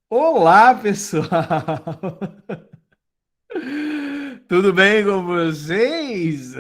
Olá, pessoal! Tudo bem com vocês?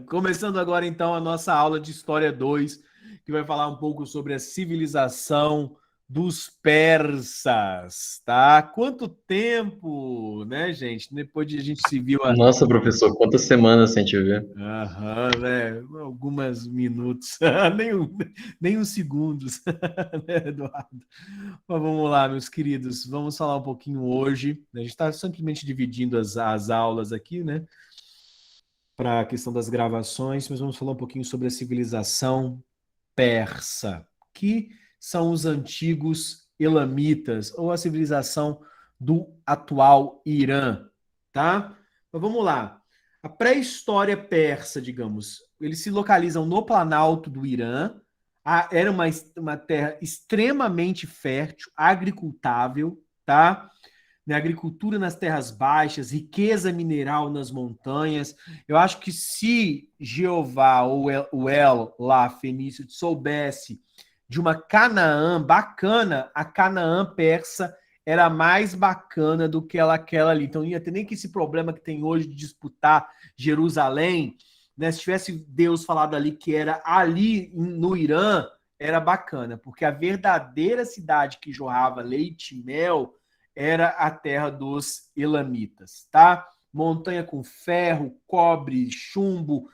Começando agora então a nossa aula de História 2, que vai falar um pouco sobre a civilização dos persas, tá? Quanto tempo, né, gente? Depois de a gente se viu há Nossa, professor, quantas semanas sem te ver? aham, né? Alguns minutos, nem uns segundos, né, Eduardo? Mas vamos lá, meus queridos, vamos falar um pouquinho hoje. A gente está simplesmente dividindo as aulas aqui, né, para a questão das gravações, mas vamos falar um pouquinho sobre a civilização persa, que são os antigos elamitas, ou a civilização do atual Irã, tá? Então vamos lá. A pré-história persa, digamos, eles se localizam no Planalto do Irã. Era uma terra extremamente fértil, agricultável, tá? Né, agricultura nas terras baixas, riqueza mineral nas montanhas. Eu acho que se Jeová ou o El lá, Fenício, soubesse de uma Canaã bacana, a Canaã persa era mais bacana do que aquela ali. Então, não ia ter nem que esse problema que tem hoje de disputar Jerusalém, né? Se tivesse Deus falado ali que era ali no Irã, era bacana, porque a verdadeira cidade que jorrava leite e mel era a terra dos elamitas, tá? Montanha com ferro, cobre, chumbo,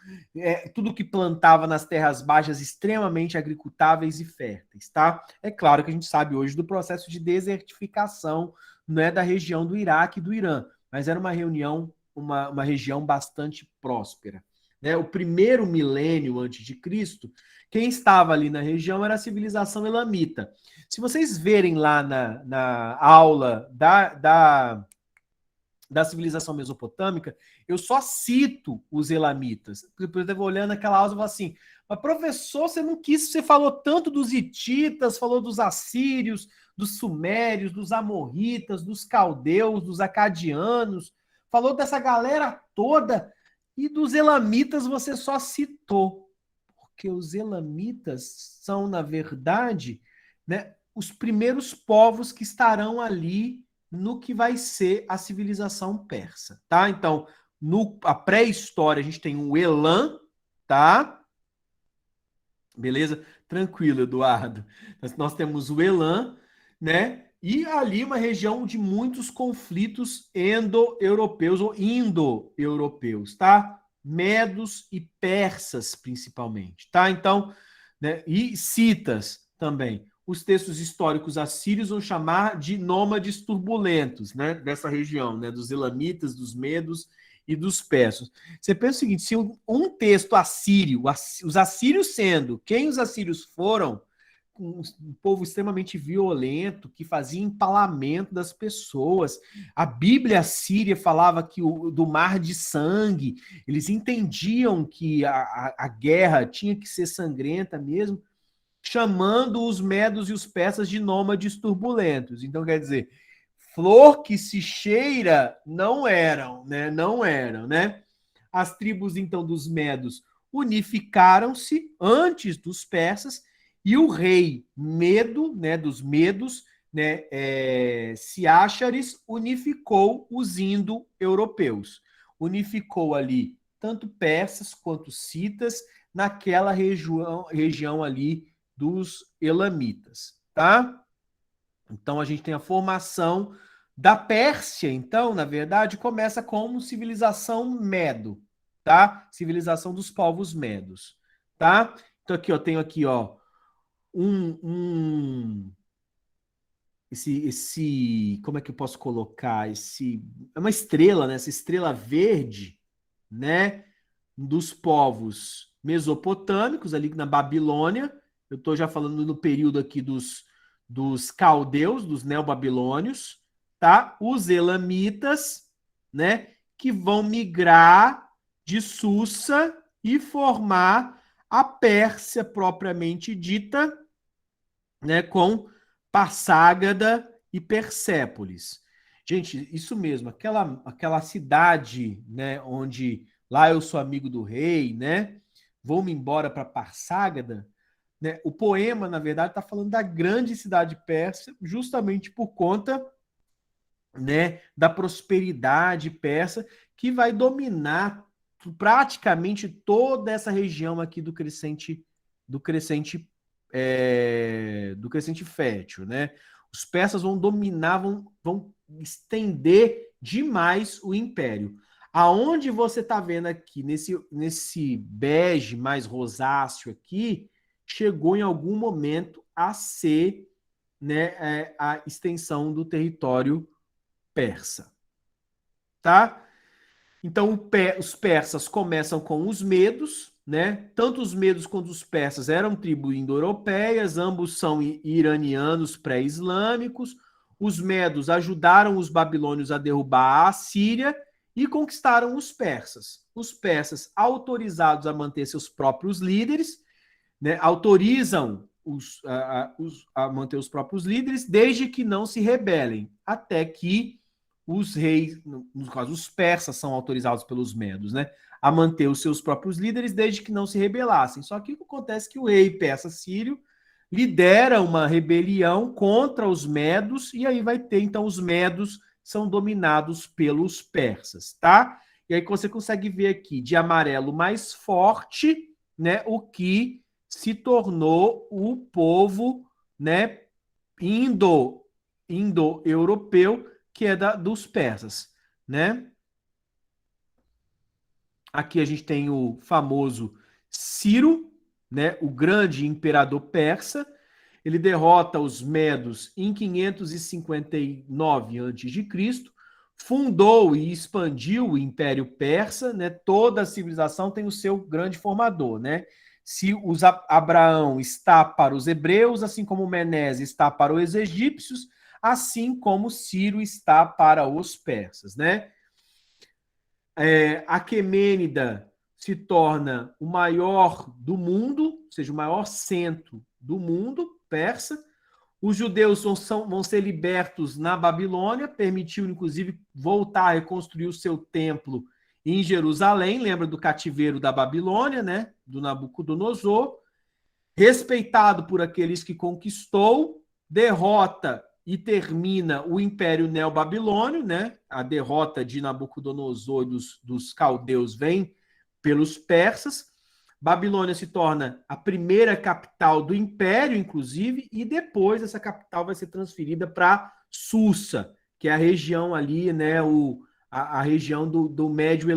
tudo que plantava nas terras baixas extremamente agricultáveis e férteis, tá? É claro que a gente sabe hoje do processo de desertificação, não é da região do Iraque e do Irã, mas era uma região bastante próspera. Né? O primeiro milênio antes de Cristo, quem estava ali na região era a civilização elamita. Se vocês verem lá na aula da civilização mesopotâmica, eu só cito os elamitas. Eu estava olhando aquela aula e falei assim, mas professor, você não quis, você falou tanto dos hititas, falou dos assírios, dos sumérios, dos amorritas, dos caldeus, dos acadianos, falou dessa galera toda, e dos elamitas você só citou. Porque os elamitas são, na verdade, né, os primeiros povos que estarão ali no que vai ser a civilização persa, tá? Então, a pré-história a gente tem o Elam, tá? Beleza? Tranquilo, Eduardo. Nós temos o Elam, né? E ali uma região de muitos conflitos endo-europeus ou indo-europeus, tá? Medos e persas, principalmente, tá? Então, né? E citas também. Os textos históricos assírios vão chamar de nômades turbulentos, né? Dessa região, né? Dos elamitas, dos medos e dos persas. Você pensa o seguinte: se um texto assírio, os assírios sendo quem os assírios foram, um povo extremamente violento, que fazia empalamento das pessoas. A Bíblia assíria falava que do mar de sangue, eles entendiam que a guerra tinha que ser sangrenta mesmo, chamando os medos e os persas de nômades turbulentos. Então, quer dizer, flor que se cheira não eram, né? Não eram, né? As tribos, então, dos medos unificaram-se antes dos persas e o rei Medo, né, dos medos, né, Ciáchares, unificou os indo-europeus. Unificou ali tanto persas quanto citas naquela região ali dos elamitas, tá? Então a gente tem a formação da Pérsia, então, na verdade, começa como civilização medo, tá? Civilização dos povos medos, tá? Então aqui, ó, tenho aqui, ó, um, um como é que eu posso colocar é uma estrela, né? Essa estrela verde, né? Dos povos mesopotâmicos ali na Babilônia. Eu estou já falando no período aqui dos caldeus, dos neobabilônios, tá? Os elamitas, né? Que vão migrar de Susa e formar a Pérsia propriamente dita, né? Com Passágada e Persépolis. Gente, isso mesmo, aquela cidade, né, onde lá eu sou amigo do rei, né? Vou-me embora para Passágada. né? O poema, na verdade, está falando da grande cidade persa, justamente por conta, né, da prosperidade persa que vai dominar praticamente toda essa região aqui do crescente fértil, né? Os persas vão dominar, vão estender demais o império. Aonde você está vendo aqui, nesse bege mais rosáceo aqui, chegou em algum momento a ser, né, a extensão do território persa, tá? Então, os persas começam com os medos, né? Tanto os medos quanto os persas eram tribos indo-europeias, ambos são iranianos pré-islâmicos. Os medos ajudaram os babilônios a derrubar a Assíria e conquistaram os persas. Os persas, autorizados a manter seus próprios líderes, né, autorizam a manter os próprios líderes, desde que não se rebelem, até que os reis, no caso, os persas são autorizados pelos medos, né, a manter os seus próprios líderes, desde que não se rebelassem. Só que o que acontece é que o rei persa sírio lidera uma rebelião contra os medos, e aí vai ter, então, os medos são dominados pelos persas, tá? E aí você consegue ver aqui, de amarelo mais forte, né, o que se tornou o povo, né, indo-europeu, que é dos persas, né? Aqui a gente tem o famoso Ciro, né, o grande imperador persa. Ele derrota os medos em 559 a.C., fundou e expandiu o Império Persa, né? Toda a civilização tem o seu grande formador, né? Se Abraão está para os hebreus, assim como Menes está para os egípcios, assim como Ciro está para os persas, né? Aquemênida se torna o maior do mundo, ou seja, o maior centro do mundo persa. Os judeus vão ser libertos na Babilônia, permitiu, inclusive, voltar a reconstruir o seu templo em Jerusalém, lembra do cativeiro da Babilônia, né? Do Nabucodonosor. Respeitado por aqueles que conquistou, derrota e termina o Império Neobabilônio, né? A derrota de Nabucodonosor e dos caldeus vem pelos persas. Babilônia se torna a primeira capital do império, inclusive, e depois essa capital vai ser transferida para Susa, que é a região ali, né? A região do Médio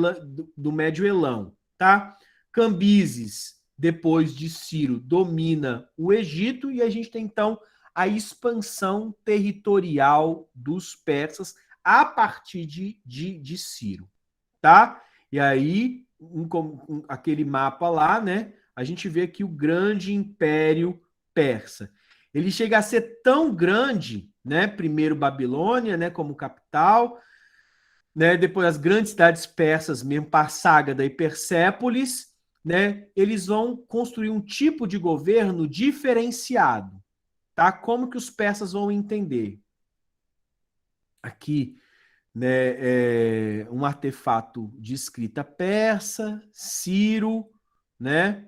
Elão, tá? Cambises, depois de Ciro, domina o Egito, e a gente tem, então, a expansão territorial dos persas a partir de Ciro, tá? E aí, aquele mapa lá, né? A gente vê aqui o grande império persa. Ele chega a ser tão grande, né? Primeiro Babilônia, né? Como capital, né? Depois as grandes cidades persas, mesmo Parságada e Persépolis, né? Eles vão construir um tipo de governo diferenciado, tá? Como que os persas vão entender? Aqui, né, um artefato de escrita persa, Ciro, né?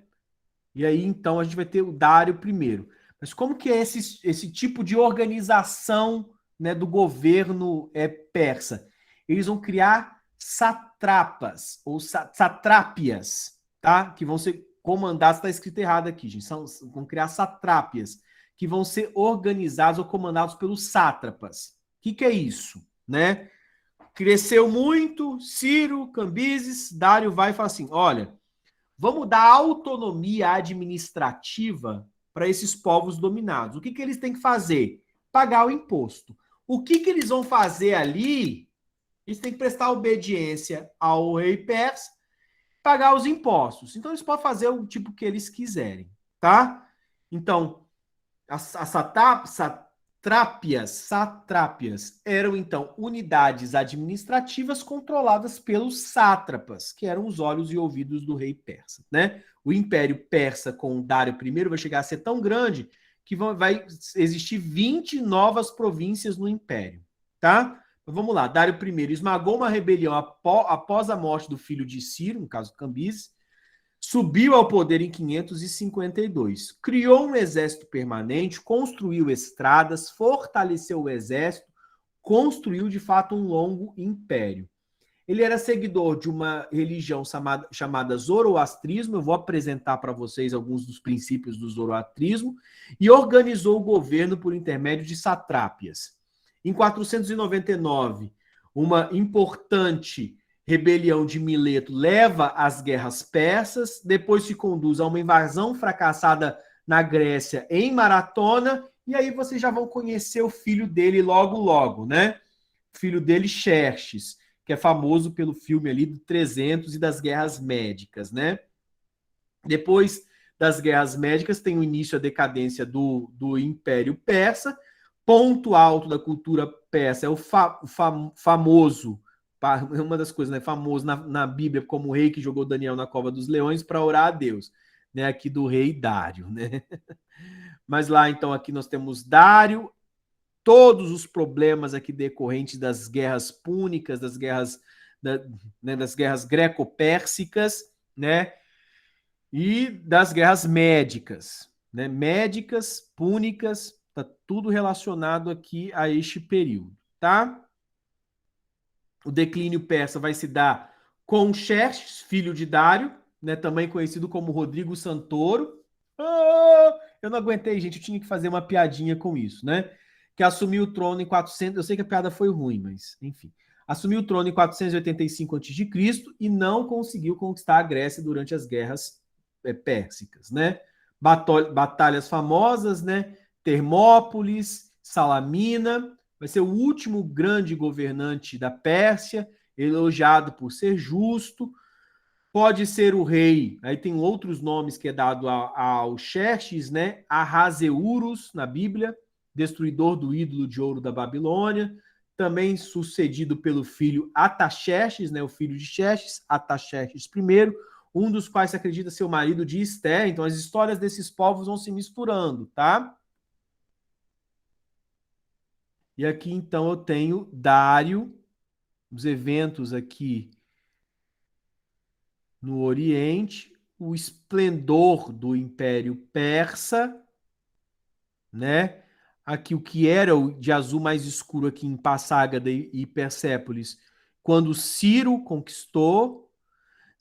E aí, então, a gente vai ter o Dário I. Mas como que é esse tipo de organização, né, do governo persa? Eles vão criar satrapas, ou satrápias, tá? Que vão ser comandados, está escrito errado aqui, gente. Vão criar satrápias, que vão ser organizados ou comandados pelos sátrapas. O que é isso, né? Cresceu muito, Ciro, Cambises, Dário vai e fala assim, olha, vamos dar autonomia administrativa para esses povos dominados. O que eles têm que fazer? Pagar o imposto. O que eles vão fazer ali? Eles têm que prestar obediência ao rei persa, pagar os impostos. Então, eles podem fazer o tipo que eles quiserem, tá? Então, as satrápias eram, então, unidades administrativas controladas pelos sátrapas, que eram os olhos e ouvidos do rei persa, né? O Império Persa, com Dário I, vai chegar a ser tão grande que vai existir 20 novas províncias no Império, tá? Então, vamos lá, Dário I esmagou uma rebelião após a morte do filho de Ciro, no caso Cambises, Subiu ao poder em 552. Criou um exército permanente, construiu estradas, fortaleceu o exército, construiu de fato um longo império. Ele era seguidor de uma religião chamada zoroastrismo. Eu vou apresentar para vocês alguns dos princípios do zoroastrismo, e organizou o governo por intermédio de satrápias. Em 499, uma importante rebelião de Mileto leva às guerras persas, depois se conduz a uma invasão fracassada na Grécia em Maratona, e aí vocês já vão conhecer o filho dele logo, né? O filho dele, Xerxes, que é famoso pelo filme ali do 300 e das Guerras Médicas, né? Depois das Guerras Médicas tem o início, a decadência do Império Persa. Ponto alto da cultura persa é o famoso, uma das coisas, né, famoso na Bíblia como o rei que jogou Daniel na cova dos leões para orar a Deus, né, aqui do rei Dário, né? Mas lá, então, aqui nós temos Dário, todos os problemas aqui decorrentes das guerras púnicas, das guerras, das guerras greco-pérsicas, né? E das guerras médicas, né? Médicas, púnicas, tá tudo relacionado aqui a este período, tá? O declínio persa vai se dar com Xerxes, filho de Dário, né? Também conhecido como Rodrigo Santoro. Eu não aguentei, gente, eu tinha que fazer uma piadinha com isso, né? Que assumiu o trono em 400, eu sei que a piada foi ruim, mas enfim. Assumiu o trono em 485 a.C. e não conseguiu conquistar a Grécia durante as guerras pérsicas, né? Batalhas famosas, né? Termópolis, Salamina, vai ser o último grande governante da Pérsia, elogiado por ser justo. Pode ser o rei, aí tem outros nomes que é dado ao Xerxes, né? Ahasverus na Bíblia, destruidor do ídolo de ouro da Babilônia, também sucedido pelo filho Ataxerxes, né? O filho de Xerxes, Ataxerxes I, um dos quais se acredita ser o marido de Esté. Então as histórias desses povos vão se misturando, tá? E aqui então eu tenho Dário, os eventos aqui no Oriente, o esplendor do Império Persa, né? Aqui o que era o de azul mais escuro aqui em Passágada e Persépolis, quando Ciro conquistou,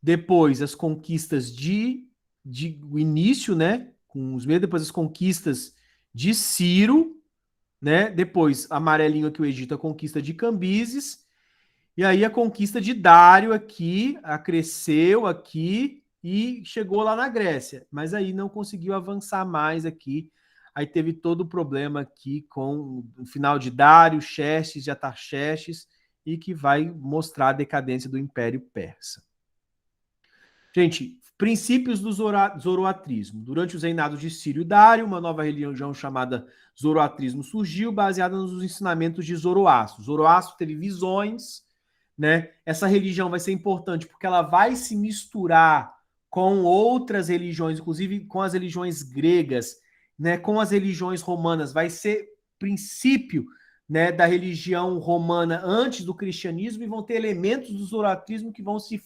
depois as conquistas de o início, né? Com os meses, depois as conquistas de Ciro, né? Depois amarelinho aqui o Egito, a conquista de Cambises. E aí a conquista de Dário aqui, cresceu aqui e chegou lá na Grécia. Mas aí não conseguiu avançar mais aqui. Aí teve todo o problema aqui com o final de Dário, Xerxes, de Artaxerxes, e que vai mostrar a decadência do Império Persa. Gente, princípios do zoroatrismo. Durante os reinados de Ciro e Dário, uma nova religião chamada zoroatrismo surgiu, baseada nos ensinamentos de Zoroastro. Zoroastro teve visões, né? Essa religião vai ser importante porque ela vai se misturar com outras religiões, inclusive com as religiões gregas, né? Com as religiões romanas. Vai ser princípio, né, da religião romana antes do cristianismo, e vão ter elementos do zoroatrismo que vão se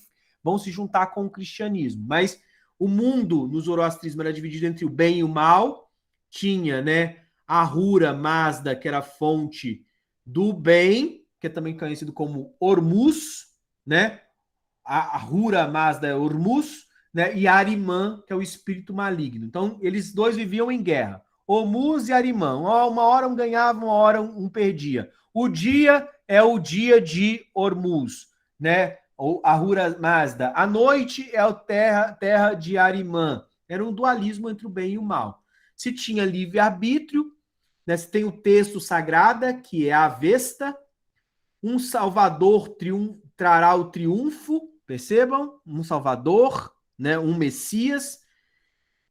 juntar com o cristianismo. Mas o mundo no zoroastrismo era dividido entre o bem e o mal. Tinha, né, Ahura Mazda, que era a fonte do bem, que é também conhecido como Ormuz, né? A Ahura Mazda é Ormuz, né? E Arimã, que é o espírito maligno. Então, eles dois viviam em guerra. Ormuz e Arimã. Uma hora um ganhava, uma hora um perdia. O dia é o dia de Ormuz, né? Ou Ahura Mazda. A noite é a terra de Arimã. Era um dualismo entre o bem e o mal. Se tinha livre-arbítrio, né? Se tem o texto sagrado, que é a Avesta, um Salvador trará o triunfo, percebam? Um Salvador, né? Um Messias.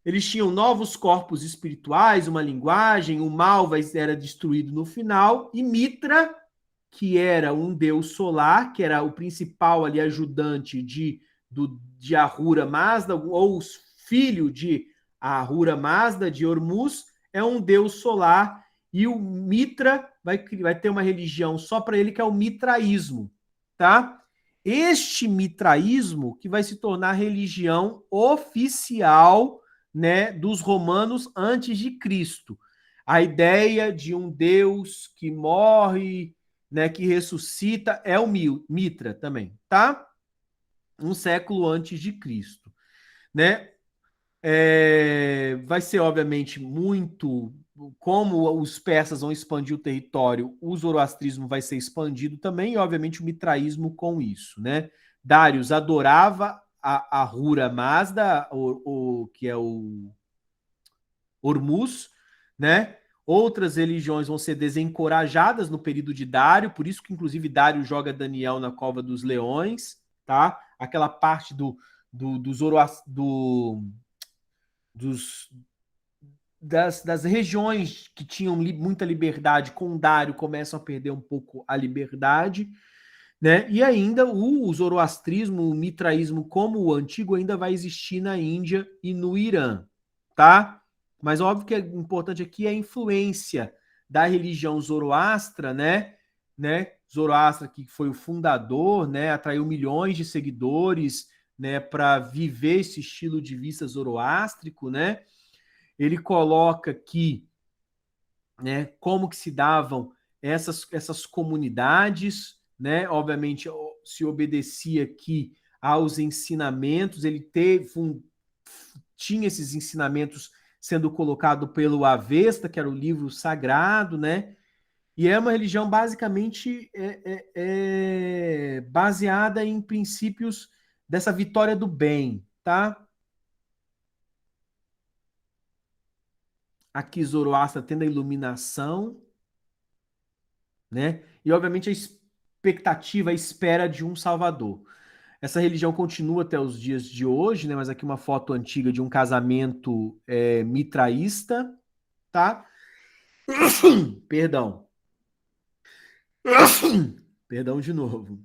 Eles tinham novos corpos espirituais, uma linguagem, o mal era destruído no final, e Mitra, que era um deus solar, que era o principal ali ajudante de Ahura Mazda, ou filho de Ahura Mazda, de Ormuz, é um deus solar, e o Mitra vai ter uma religião só para ele, que é o mitraísmo, tá? este mitraísmo que vai se tornar religião oficial, né, dos romanos antes de Cristo. A ideia de um Deus que morre, né, que ressuscita, é o Mitra também, tá? Um século antes de Cristo, né? Vai ser, obviamente, muito. Como os persas vão expandir o território, o zoroastrismo vai ser expandido também, e, obviamente, o mitraísmo com isso, né? Darius adorava a Ahura Mazda, que é o Hormuz, né? Outras religiões vão ser desencorajadas no período de Dário, por isso que, inclusive, Dário joga Daniel na cova dos leões, tá? Aquela parte do Zoroastro, dos, das regiões que tinham muita liberdade com Dário começam a perder um pouco a liberdade, né? E ainda o zoroastrismo, o mitraísmo como o antigo ainda vai existir na Índia e no Irã, tá? Mas óbvio que é importante aqui a influência da religião zoroastra, né? Zoroastra, que foi o fundador, né? Atraiu milhões de seguidores, né? Para viver esse estilo de vida zoroástrico, né? Ele coloca que, né, como que se davam essas comunidades, né? Obviamente se obedecia aqui aos ensinamentos, ele tinha esses ensinamentos sendo colocado pelo Avesta, que era o livro sagrado, né? E é uma religião basicamente baseada em princípios dessa vitória do bem, tá? Aqui Zoroastra tendo a iluminação, né? E obviamente a expectativa, a espera de um salvador. Essa religião continua até os dias de hoje, né? Mas aqui uma foto antiga de um casamento mitraísta, tá? Perdão. Perdão de novo.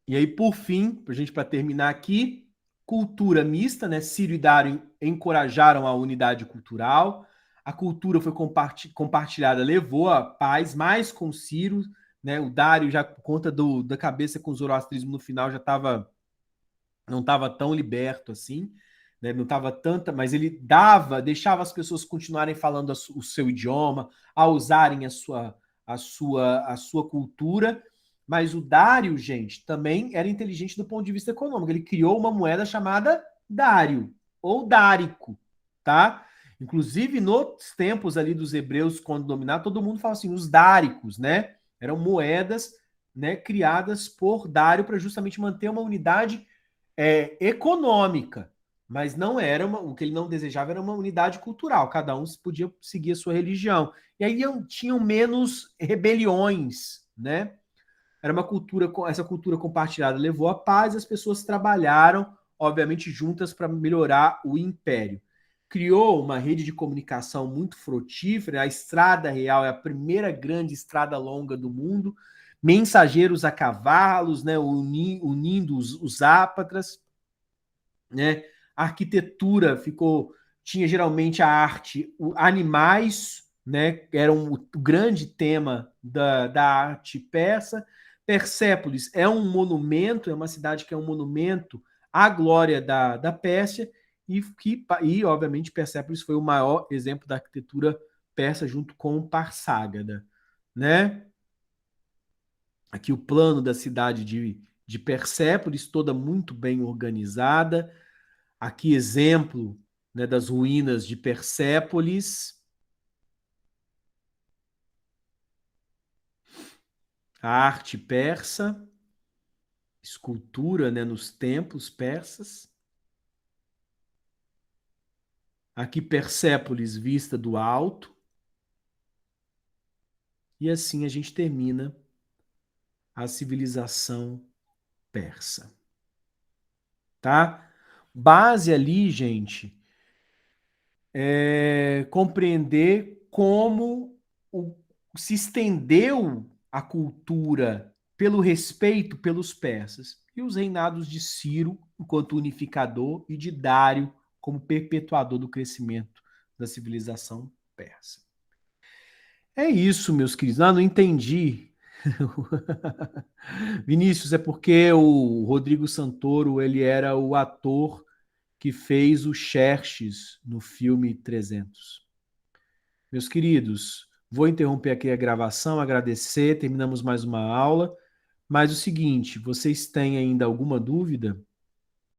E aí, por fim, para terminar aqui, cultura mista, né? Ciro e Dário encorajaram a unidade cultural. A cultura foi compartilhada, levou a paz, mais com Ciro, né? O Dário, já por conta da cabeça com o zoroastrismo no final, não estava tão liberto assim, né? Não estava tanta, mas ele deixava as pessoas continuarem falando o seu idioma, a usarem a sua cultura. Mas o Dário, gente, também era inteligente do ponto de vista econômico. Ele criou uma moeda chamada Dário, ou Dárico, tá? Inclusive, nos tempos ali dos hebreus, quando dominaram, todo mundo fala assim, os dáricos, né? Eram moedas, né, criadas por Dário para justamente manter uma unidade econômica, mas não era o que ele não desejava era uma unidade cultural. Cada um podia seguir a sua religião. E aí tinham menos rebeliões, né? Era uma cultura, essa cultura compartilhada levou a paz, as pessoas trabalharam, obviamente, juntas para melhorar o império. Criou uma rede de comunicação muito frutífera, a Estrada Real é a primeira grande estrada longa do mundo, mensageiros a cavalos, né, unindo os ápatras, né? A arquitetura tinha geralmente a arte, animais, né? Era o grande tema da arte persa. Persépolis é um monumento, é uma cidade que é um monumento à glória da Pérsia e obviamente Persépolis foi o maior exemplo da arquitetura persa junto com Parsagada, né? Aqui o plano da cidade de Persépolis, toda muito bem organizada. Aqui exemplo, né, das ruínas de Persépolis. A arte persa, escultura, né, nos templos persas. Aqui Persépolis vista do alto. E assim a gente termina a civilização persa. Tá? Base ali, gente, compreender como se estendeu a cultura pelo respeito pelos persas e os reinados de Ciro enquanto unificador e de Dário como perpetuador do crescimento da civilização persa. É isso, meus queridos. Não entendi. Vinícius, é porque o Rodrigo Santoro, ele era o ator que fez o Xerxes no filme 300. Meus queridos, vou interromper aqui a gravação, agradecer, terminamos mais uma aula, mas o seguinte, vocês têm ainda alguma dúvida?